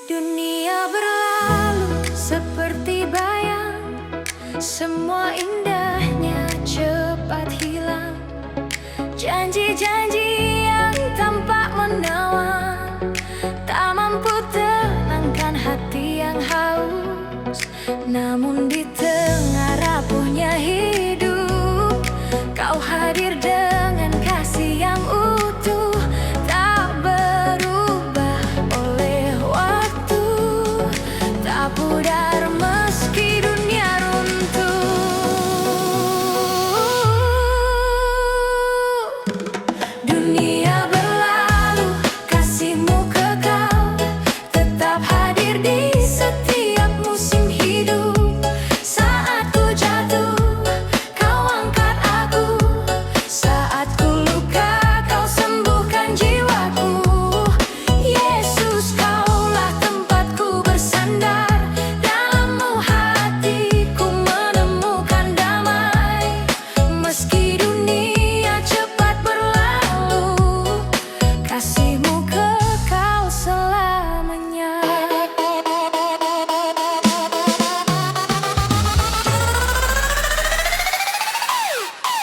Dunia berlalu seperti bayang, semua indahnya cepat hilang. Janji-janji yang tampak menawan, tak mampu tenangkan hati yang haus. Namun di tengah rapuhnya hidup, Kau hadir dengan kasih yang utuh, tak berubah oleh waktu, tak pudar meski dunia runtuh. Dunia berlalu, kasih-Mu kekal, tetap hadir di setiap musim hidup. Saat ku jatuh, Kau angkat aku. Saat ku luka, Kau sembuhkan jiwaku. Yesus, Kaulah tempatku bersandar. Dalam-Mu hatiku menemukan damai. Meski dunia cepat berlalu, kasih-Mu kekal selamanya.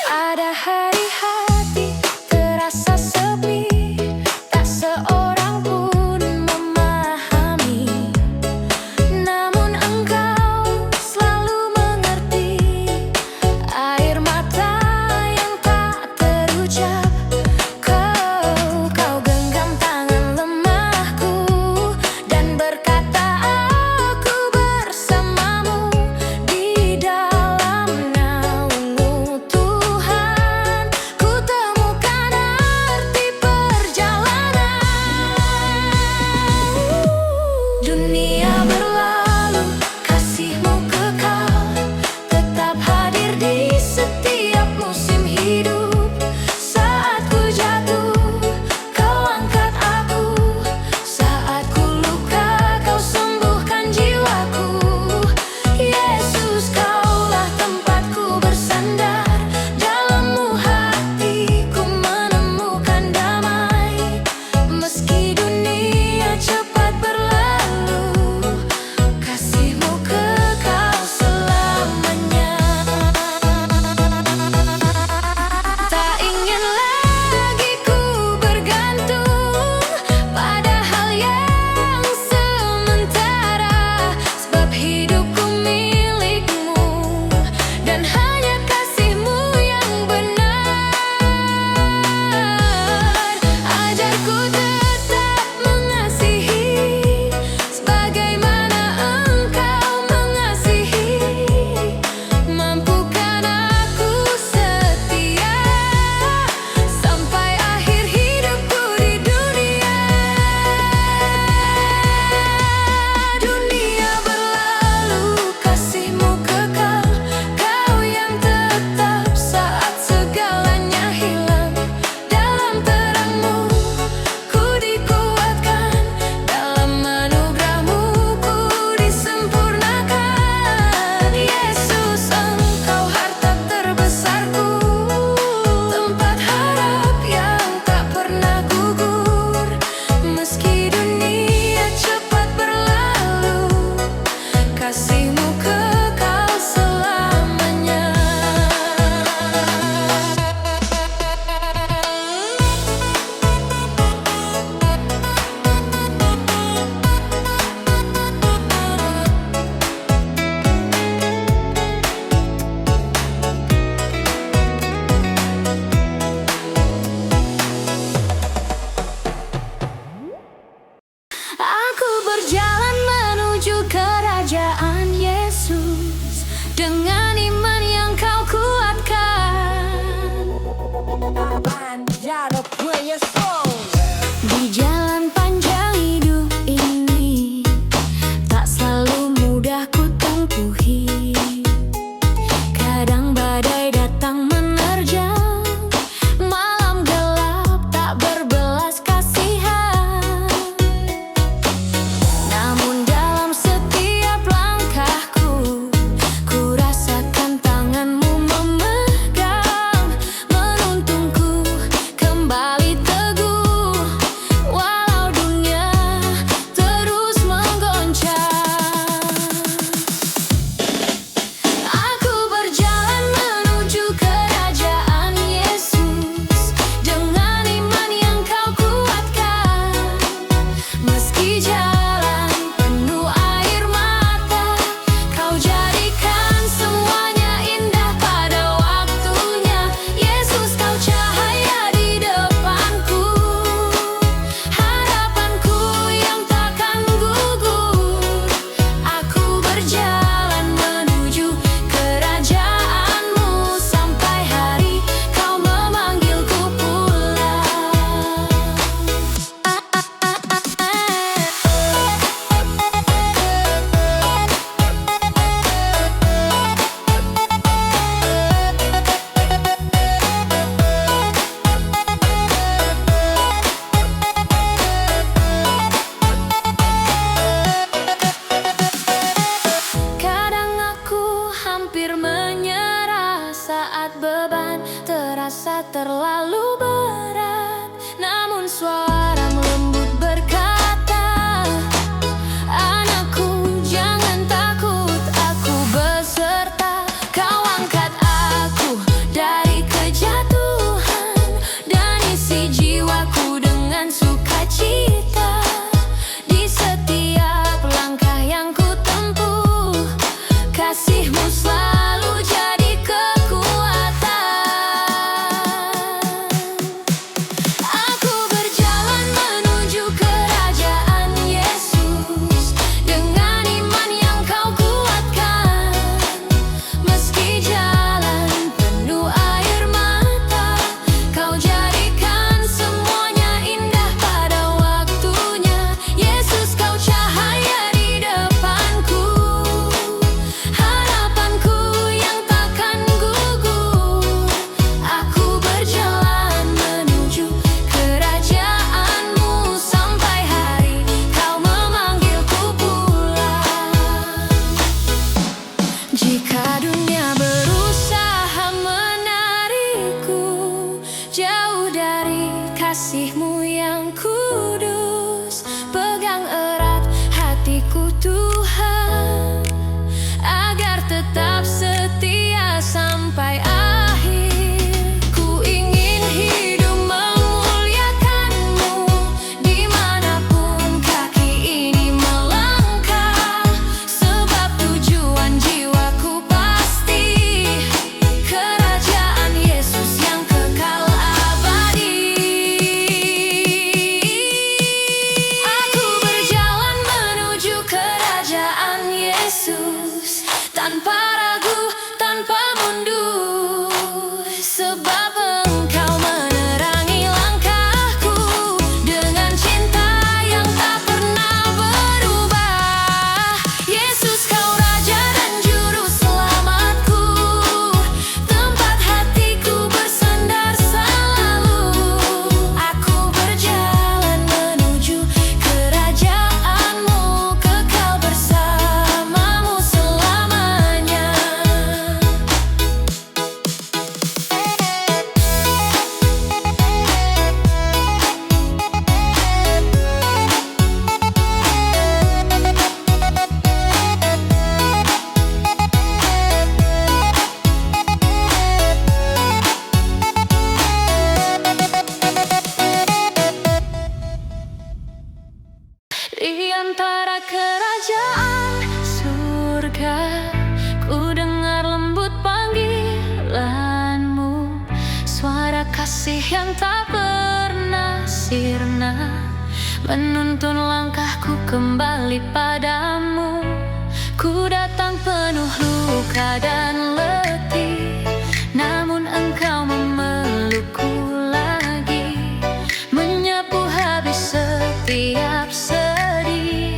Ada hari hati terasa sepi, tak seorang pun memahami. Namun Engkau selalu mengerti, air mata yang tak terucap. Kau genggam tangan lemahku dan berkata, aku bersamamu di dalam naung-Mu Tuhan. Ku temukan arti perjalanan. Dunia berlalu, kasih-Mu kekal, tetap hadir di setiap musim hidup. Saat ku jatuh, Kau angkat aku. Saat ku luka, Kau sembuhkan jiwaku. Yesus, Kaulah tempatku bersandar. Dalam-Mu hatiku menemukan damai. Meski dunia cepat berlalu, kasih-Mu kekal selamanya. Tak ingin lagi ku bergantung pada hal yang sementara, sebab hidupku milik-Mu dan hanya kasih-Mu yang benar. Ajarku tetap mengasihi, sebagaimana Engkau mengasihi. Mampukan aku setia sampai akhir hidupku di dunia. Dunia berlalu, kasih-Mu kekal, Kau yang tetap saat segalanya hilang. Dalam terang-Mu ku dikuatkan, dalam anugerah-Mu ku disempurnakan. Yesus, Engkau harta terbesarku, tempat harap yang tak pernah gugur. Meski dunia cepat berlalu, kasih-Mu kekal selamanya. Aku berjalan menuju kerajaan Yesus dengan iman yang Kau kuatkan. Di jalan panjang hidup ini, tak selalu mudah ku tempuhi. Kadang badai datang menerjang, malam gelap tak berbelas kasihan. Namun Meski jalan penuh air mata, Kau jadikan semuanya indah pada waktunya. Yesus, Kau cahaya di depanku, harapanku yang takkan gugur. Aku berjalan menuju kerajaan-Mu sampai hari Kau memanggilku pulang. Kadang aku hampir menyerah saat beban terasa terlalu berat. Namun suara lembut berkata, "Anakku, jangan takut, aku beserta." Kau angkat aku dari kejatuhan dan isi jiwaku dengan sukacita. Di setiap langkah yang ku tempuh, kasih-Mu selalu jadi kekuatan. Aku berjalan menuju kerajaan Yesus dengan iman yang Kau kuatkan. Meski jalan penuh air mata, Kau jadikan semuanya indah pada waktunya. Yesus, Kau cahaya di depanku, harapanku yang takkan gugur. Aku berjalan menuju kerajaan-Mu sampai hari Kau memanggilku pulang. Jika dunia berusaha menarikku jauh dari kasih-Mu yang kudus, pegang erat hatiku Tuhan, agar tetap setia sampai akhir. Ku ingin hidup memuliakan-Mu dimanapun kaki ini melangkah, sebab tujuan jiwaku pasti kerajaan Yesus yang kekal abadi. Aku berjalan menuju kerajaan Yesus tanpa ragu, tanpa mundur, sebab Engkau menerangi langkahku dengan cinta yang tak pernah berubah. Yesus, Kau Raja dan Juru Selamatku, tempat hatiku bersandar selalu. Aku berjalan menuju kerajaan-Mu, kekal bersama-Mu selamanya. Di antara kerajaan surga, ku dengar lembut panggilan-Mu, suara kasih yang tak pernah sirna, menuntun langkahku kembali padamu. Ku datang penuh luka dan letih, namun Engkau memelukku lagi, menyapu habis setiap sedih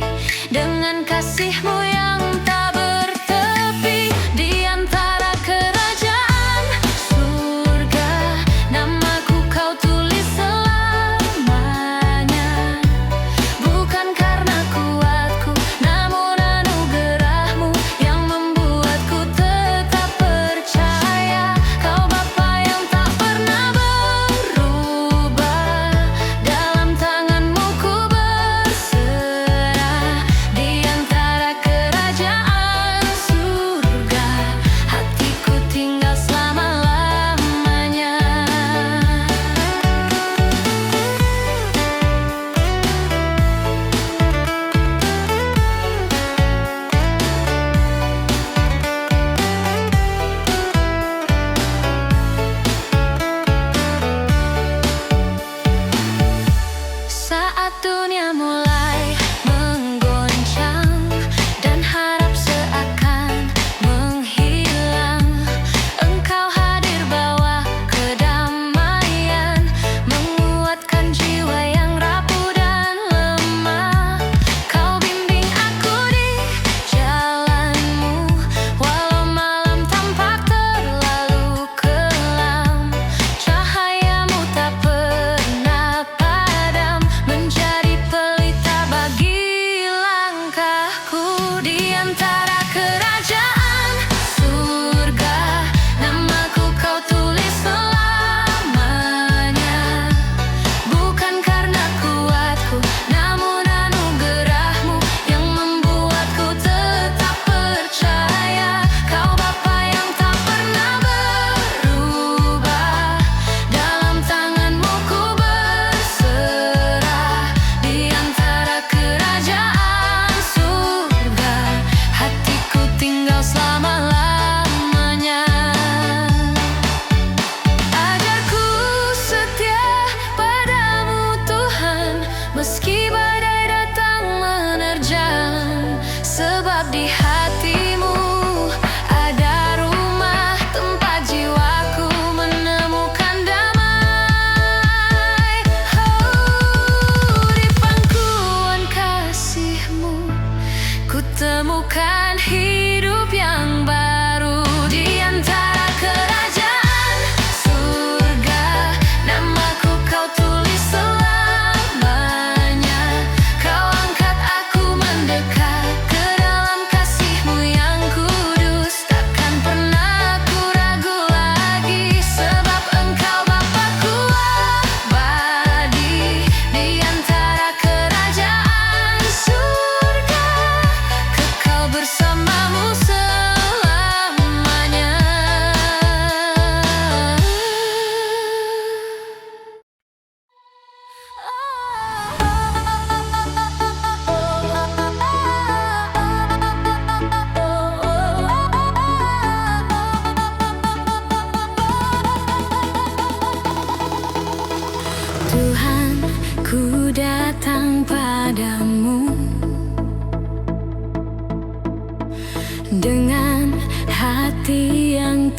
dengan kasih-Mu yang tak bertepi. Di antara kerajaan surga, namaku Kau tulis selamanya. Bukan karena kuatku, namun anugerah-Mu yang membuatku tetap percaya.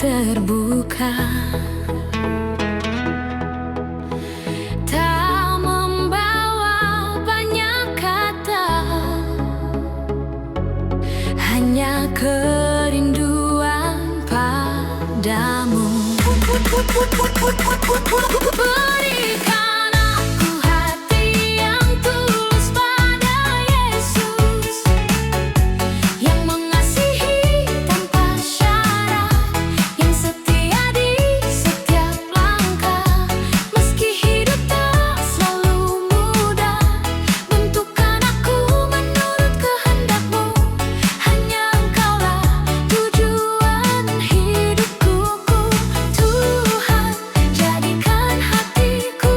terbuka, tak membawa banyak kata, hanya kerinduan padamu. Berikan aku hati yang tulus pada Yesus, yang mengasihi tanpa syarat, yang setia di setiap langkah. Meski hidup tak selalu mudah, bentukkan aku menurut kehendak-Mu. Hanya Engkaulah tujuan hidupku. Tuhan, jadikan hatiku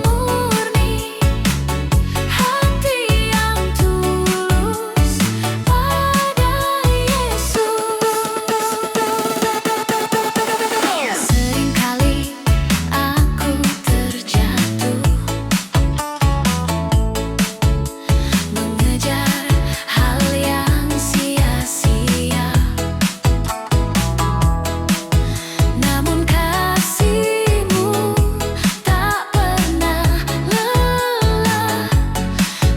murni, hati yang tulus pada Yesus. Seringkali aku terjatuh, mengejar hal yang sia-sia. Namun kasih-Mu tak pernah lelah,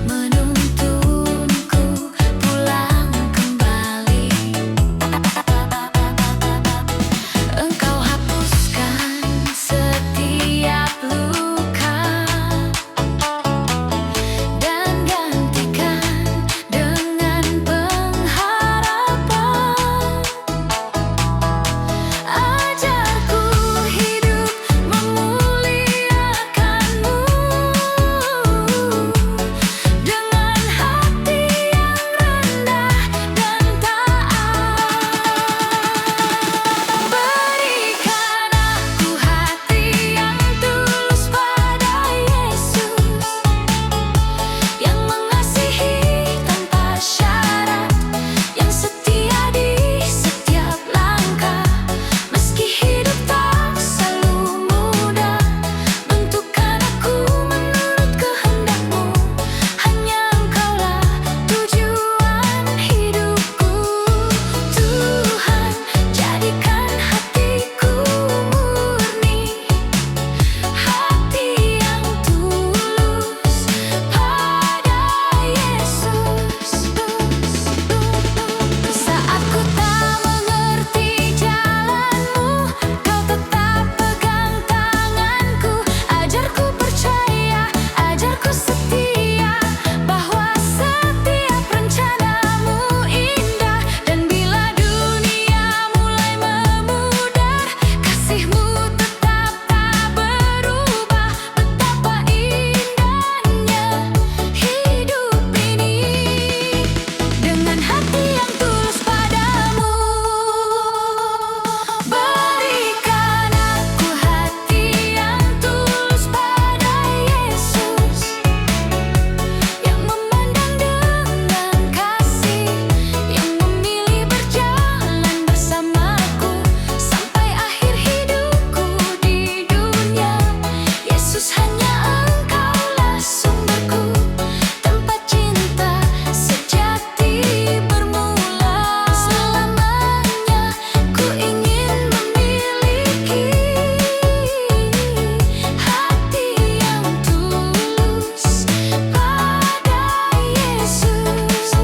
menuntunku pulang kembali. Engkau hapuskan setiap luka dan gantikan dengan pengharapan. Ajarku hidup memuliakan-Mu dengan hati yang rendah dan taat. Berikan aku hati yang tulus pada Yesus, yang mengasihi tanpa syarat, yang setia di setiap langkah. Meski hidup tak selalu mudah, bentukkan aku menurut kehendak-Mu. Hanya Engkaulah tujuan hidupku. Tuhan, jadikan hatiku murni, hati yang tulus pada Yesus. Saat ku tak mengerti jalan-Mu, Kau tetap pegang tanganku. Ajarku percaya, ajarku setia, bahwa setiap rencana-Mu indah. Dan bila dunia mulai memudar, kasih-Mu tetap tak berubah. Betapa indahnya hidup ini dengan hati yang tulus padamu. Berikan aku hati yang tulus pada Yesus, yang memandang dengan kasih, yang memilih berjalan bersamaku sampai akhir hidupku di dunia. Yesus, hanya Engkaulah sumberku, tempat cinta sejati bermula. Selamanya ku ingin memiliki hati yang tulus pada Yesus.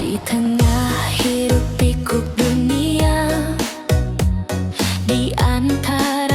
Di tengah hiruk pikuk dunia, di antara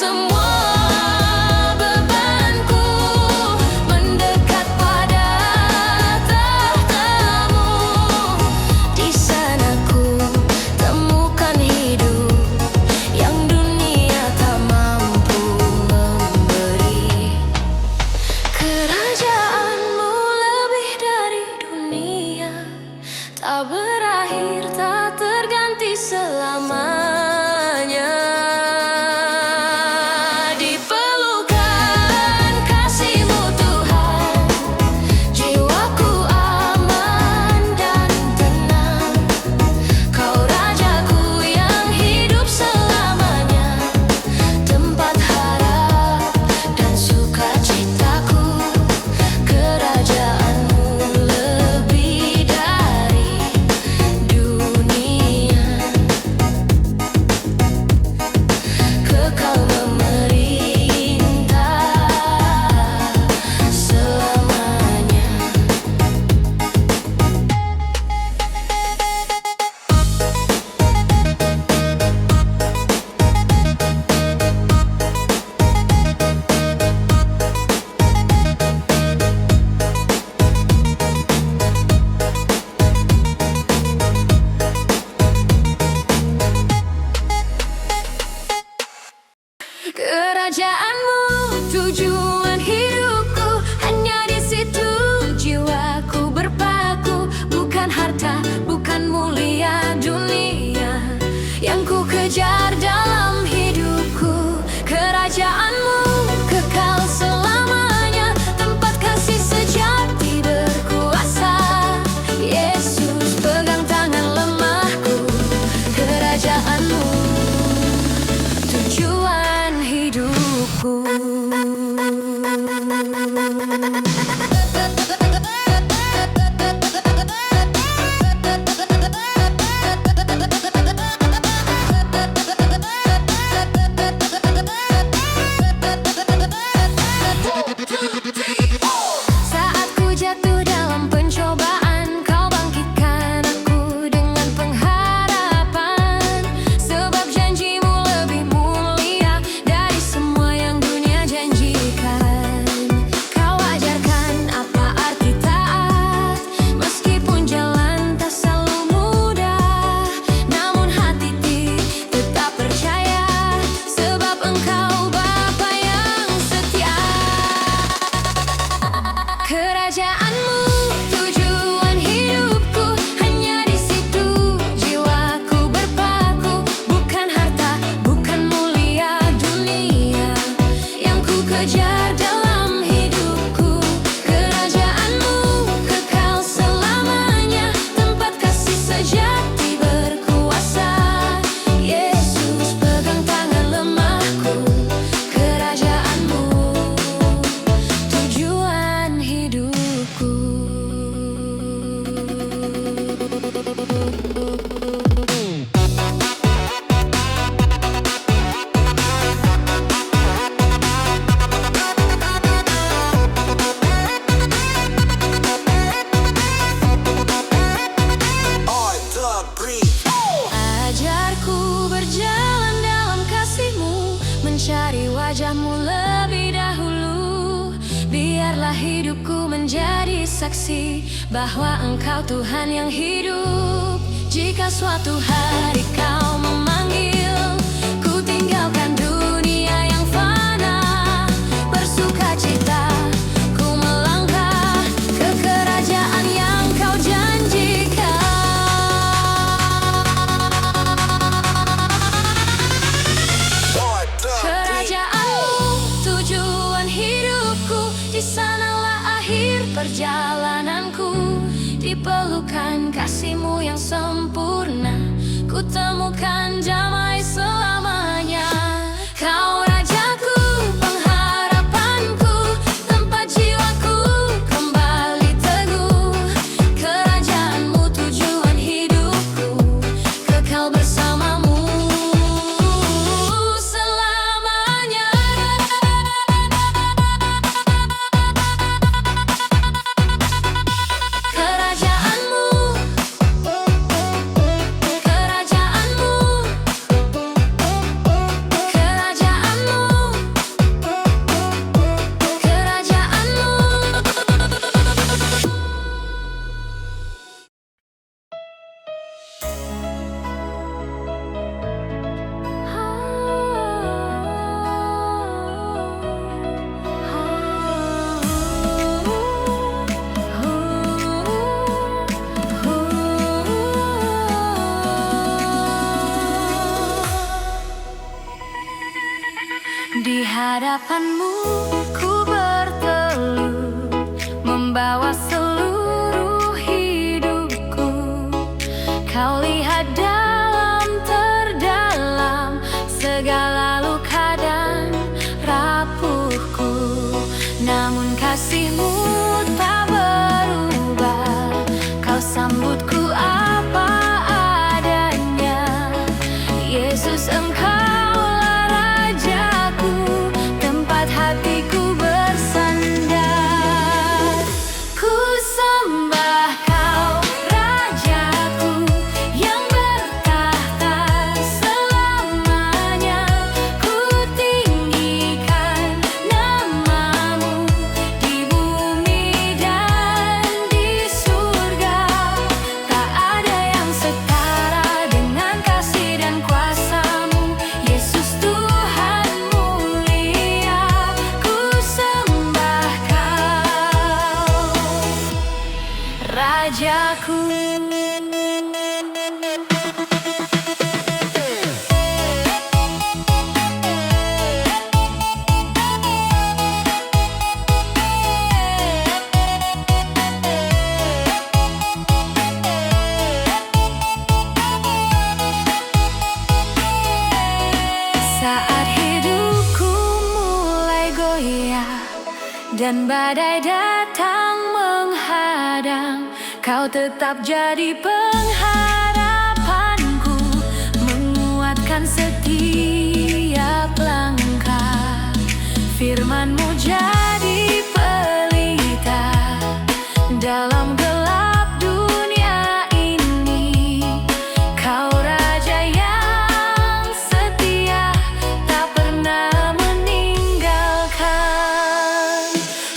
semua bebanku, mendekat pada tahtamu. Di sana ku temukan hidup yang dunia tak mampu memberi. Kerajaanmu lebih dari dunia, tak berakhir, tak terganti selamanya. Di pelukan kasih-Mu Tuhan, jiwaku aman dan tenang. Kau Rajaku yang hidup selamanya, tempat harap dan sukacitaku. Kerajaanmu lebih dari dunia, kekal memerintah selamanya. Kerajaanmu tujuan hidupku, hanya di situ jiwaku berpaku. Bukan harta, bukan mulia dunia yang ku kejar dalam hidupku. Kerajaanmu kekal selamanya, tempat kasih sejati berkuasa. Yesus pegang tangan lemahku. Kerajaanmu tujuan hidupku. Saat ku jatuh dalam pencobaan, Kau bangkitkan aku dengan pengharapan. Sebab janji-Mu lebih mulia dari semua yang dunia janjikan. Kau ajarkan apa arti taat, meskipun jalan tak selalu mudah. Namun hati tetap percaya, sebab Engkau Bapa yang setia. Kerajaanmu tujuan hidupku, hanya di situ jiwaku berpaku. Bukan harta, bukan mulia dunia yang ku kejar dalam hidupku. Kerajaanmu kekal selamanya, tempat kasih sejati berkuasa. Yesus pegang tangan lemahku. Kerajaanmu tujuan hidupku. Ajarku berjalan dalam kasih-Mu, mencari wajah-Mu lebih dahulu. Biarlah hidupku menjadi saksi bahwa Engkau Tuhan yang hidup. Jika suatu hari Kau memanggil, ku tinggalkan dunia yang fana. Bersukacita ku melangkah ke kerajaan yang Kau janjikan. Kerajaanmu tujuan hidupku, di sanalah akhir perjalananku. Di pelukan kasih-Mu yang sempurna, ku temukan damai selamanya. Kau Rajaku, pengharapanku, tempat jiwaku kembali teguh. Kerajaanmu tujuan hidupku, kekal bersamamu selamanya. Kerajaanmu Di hadapanmu ku bertelut, membawa seluruh hidupku. Kau lihat dalam terdalam segala luka dan rapuhku. Namun kasih-Mu tak berubah, Kau sambutku apa adanya. Yesus, Engkaulah Rajaku, tempat hatiku bersandar. Ku sembah Kau, Rajaku, yang bertahta selamanya. Ku tinggikan nama-Mu di bumi dan di surga. Tak ada yang setara dengan kasih dan kuasa-Mu, Yesus Tuhan mulia. Ku sembah Kau, Rajaku. Saat hidupku mulai goyah dan badai datang menghadang, Kau tetap jadi pengharapanku, menguatkan setiap langkah. Firman-Mu jadi pelita dalam gelap dunia ini. Kau Raja yang setia, tak pernah meninggalkan.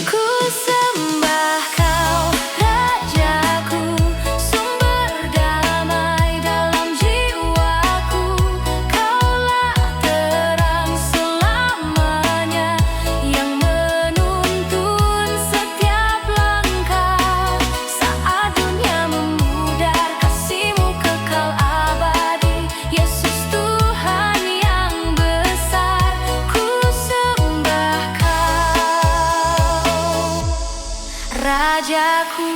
Ku sembah Kau, Rajaku, sumber damai dalam jiwaku. Kaulah terang selamanya yang menuntun setiap langkah. Saat dunia memudar, kasih-Mu kekal abadi. Yesus Tuhan yang besar, ku sembah Kau, Rajaku.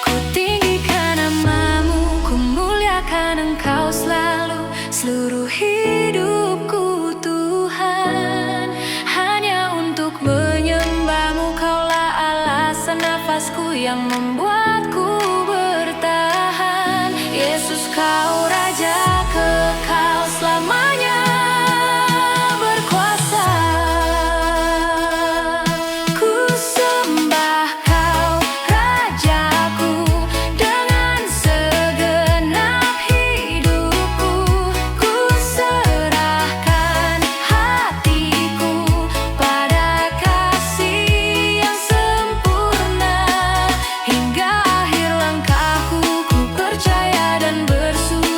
Ku tinggikan nama-Mu, ku muliakan Engkau selalu. Seluruh hidupku Tuhan, hanya untuk menyembah-Mu. Kaulah alasan nafasku yang membuatku bertahan. Yesus, Kau Raja kekal selamanya berkuasa. Ku sembah Kau, Rajaku, dengan segenap hidupku. Ku serahkan hatiku pada kasih yang sempurna. Hingga akhir langkahku, ku percaya dan bersumpah.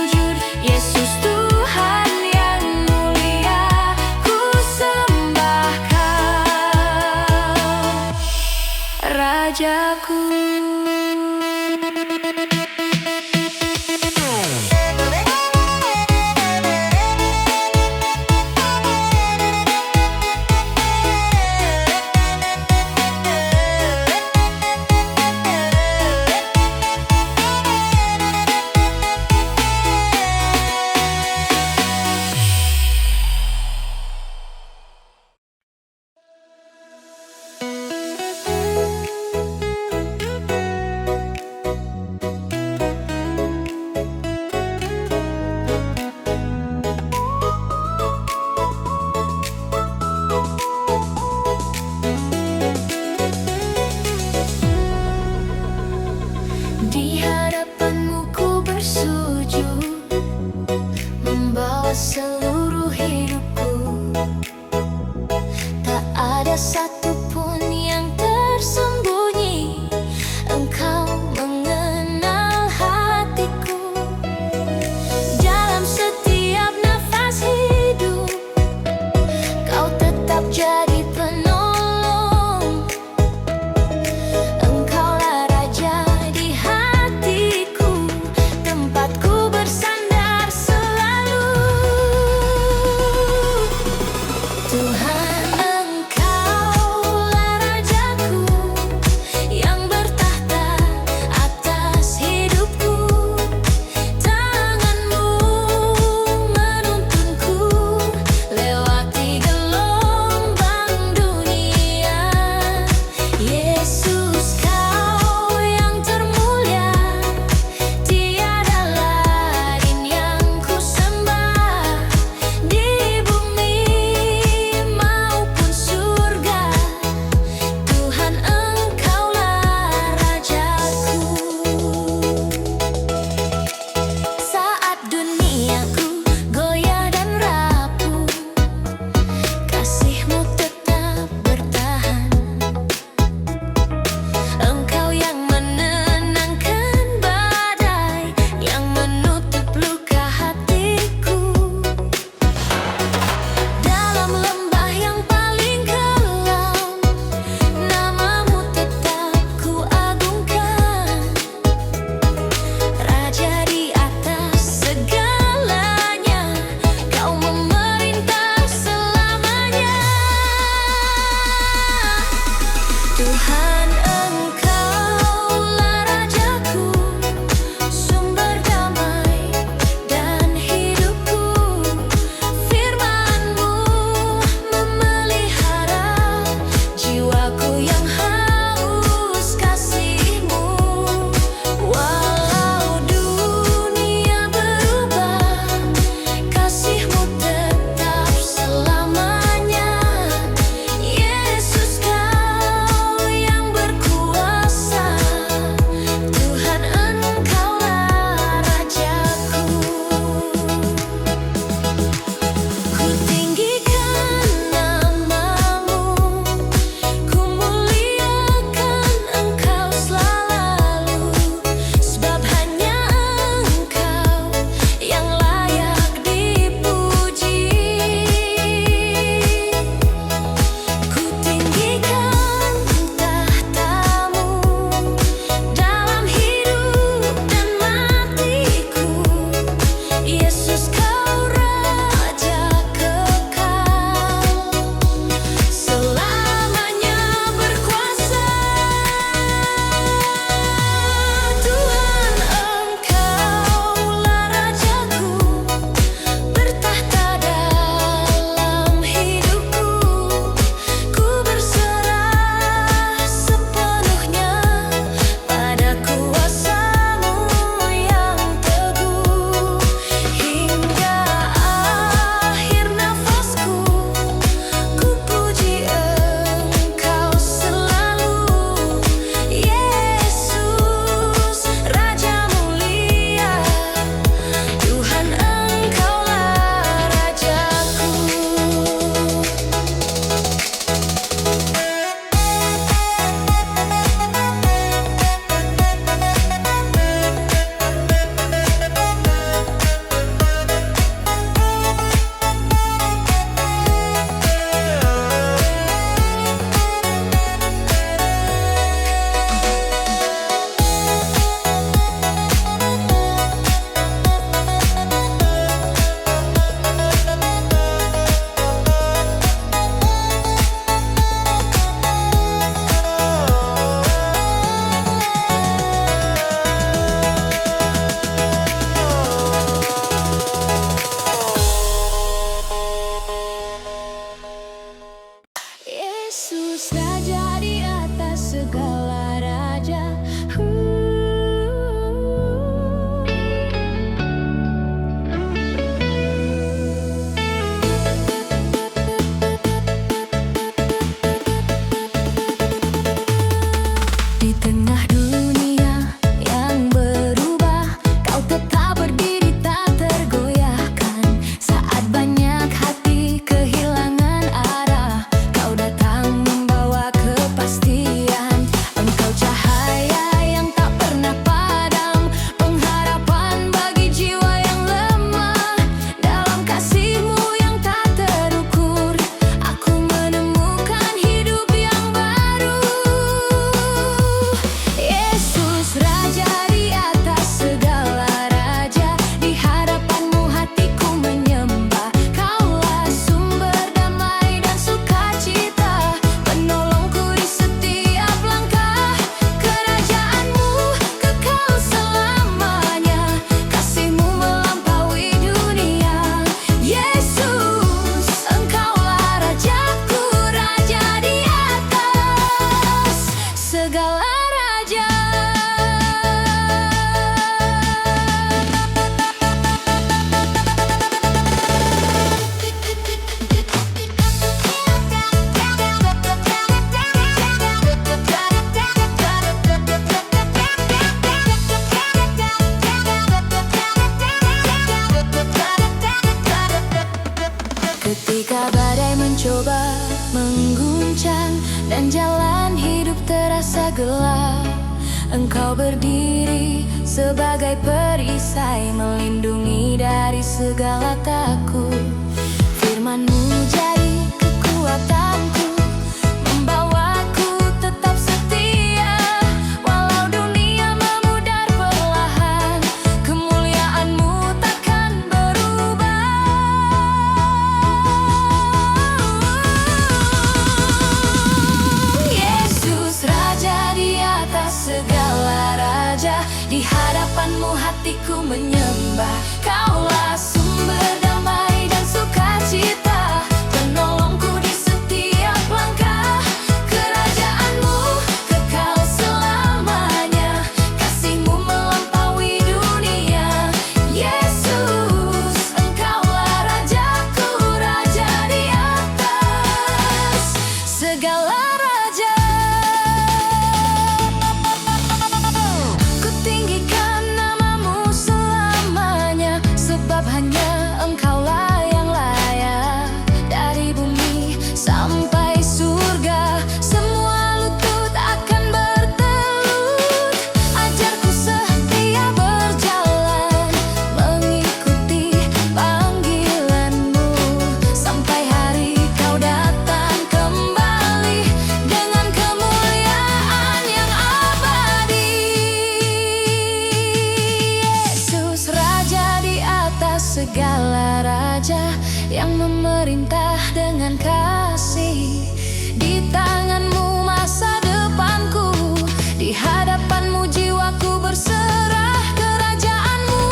gelap, Engkau berdiri sebagai perisai, melindungi dari segala takut. Firman-Mu jadi kekuatanku, membawaku tetap setia. Walau dunia memudar perlahan, kemuliaan-Mu takkan berubah. Yesus Raja di atas segala raja, di hadapan-Mu hatiku menyembah. Kaulah sumber damai dan sukacita, penolongku di setiap langkah. Kerajaan-Mu kekal selamanya, kasih-Mu melampaui dunia. Yesus, Engkaulah Rajaku, Raja di atas segala raja. Ku tinggikan nama-Mu selamanya, sebab hanya Engkaulah yang layak. Dari bumi sampai surga, semua lutut akan bertelut. Ajarku setia berjalan, mengikuti panggilan-Mu, sampai hari Kau datang kembali dengan kemuliaan yang abadi. Yesus Raja di atas segala raja, yang memerintah dengan kasih. Di tangan-Mu masa depanku, di hadapan-Mu jiwaku berserah. Kerajaan-Mu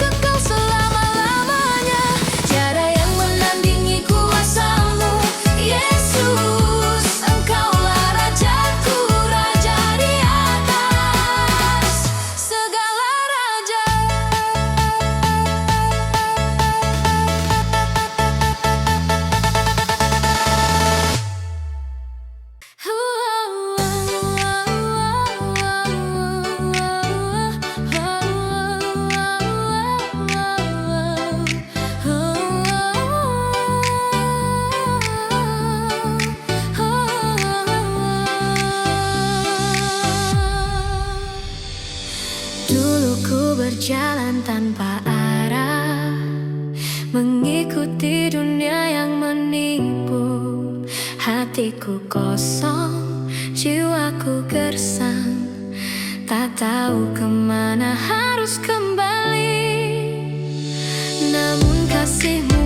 kekal selama-lamanya, tiada yang menandingi kuasa-Mu. Yesus, Engkaulah Rajaku, Raja di atas segala raja. Dulu ku berjalan tanpa arah, mengikuti dunia yang menipu. Hatiku kosong, jiwaku gersang, tak tahu kemana harus kembali. Namun kasih-Mu